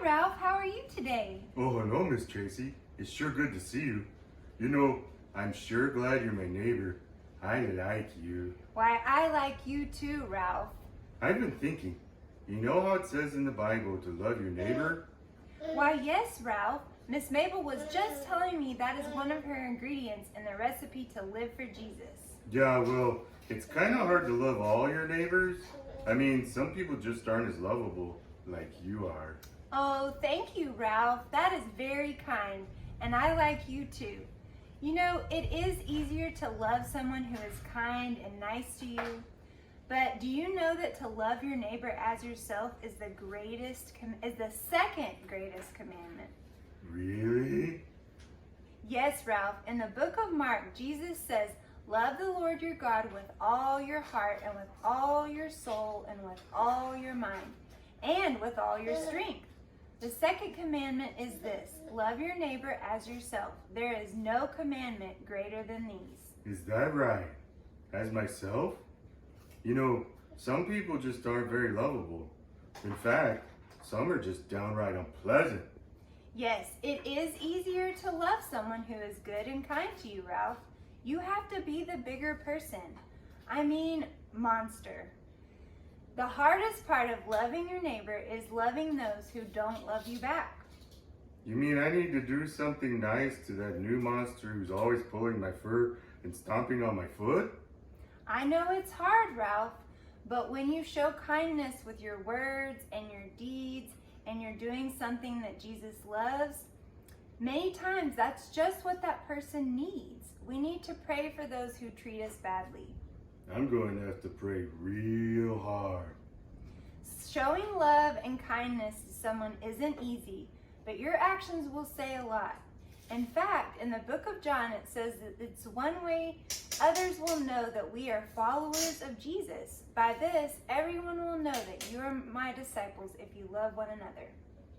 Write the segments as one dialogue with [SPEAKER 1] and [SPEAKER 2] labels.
[SPEAKER 1] Ralph. How are you today?
[SPEAKER 2] Oh, hello, Miss Tracy. It's sure good to see you. You know, I'm sure glad you're my neighbor. I like you.
[SPEAKER 1] Why, I like you too, Ralph.
[SPEAKER 2] I've been thinking, you know how it says in the Bible to love your neighbor?
[SPEAKER 1] Why, yes, Ralph. Miss Mabel was just telling me that is one of her ingredients in the recipe to live for Jesus.
[SPEAKER 2] Yeah, well, it's kind of hard to love all your neighbors. I mean, some people just aren't as lovable like you are.
[SPEAKER 1] Oh, thank you, Ralph. That is very kind, and I like you too. You know, it is easier to love someone who is kind and nice to you, but do you know that to love your neighbor as yourself is the second greatest commandment?
[SPEAKER 2] Really?
[SPEAKER 1] Yes, Ralph. In the book of Mark, Jesus says, love the Lord your God with all your heart and with all your soul and with all your mind and with all your strength. The second commandment is this: love your neighbor as yourself. There is no commandment greater than these.
[SPEAKER 2] Is that right? As myself? You know, some people just aren't very lovable. In fact, some are just downright unpleasant.
[SPEAKER 1] Yes, it is easier to love someone who is good and kind to you, Ralph. You have to be the bigger person. I mean, monster. The hardest part of loving your neighbor is loving those who don't love you back.
[SPEAKER 2] You mean I need to do something nice to that new monster who's always pulling my fur and stomping on my foot?
[SPEAKER 1] I know it's hard, Ralph, but when you show kindness with your words and your deeds and you're doing something that Jesus loves, many times that's just what that person needs. We need to pray for those who treat us badly.
[SPEAKER 2] I'm going to have to pray real hard.
[SPEAKER 1] Showing love and kindness to someone isn't easy, but your actions will say a lot. In fact, in the book of John, it says that it's one way others will know that we are followers of Jesus. By this, everyone will know that you are my disciples if you love one another.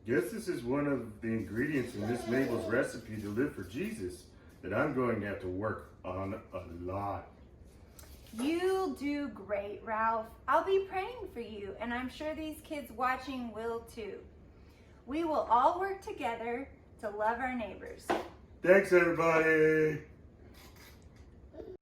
[SPEAKER 2] Guess this is one of the ingredients in Miss Mabel's recipe to live for Jesus that I'm going to have to work on a lot.
[SPEAKER 1] You'll do great, Ralph. I'll be praying for you, and I'm sure these kids watching will too. We will all work together to love our neighbors.
[SPEAKER 2] Thanks, everybody.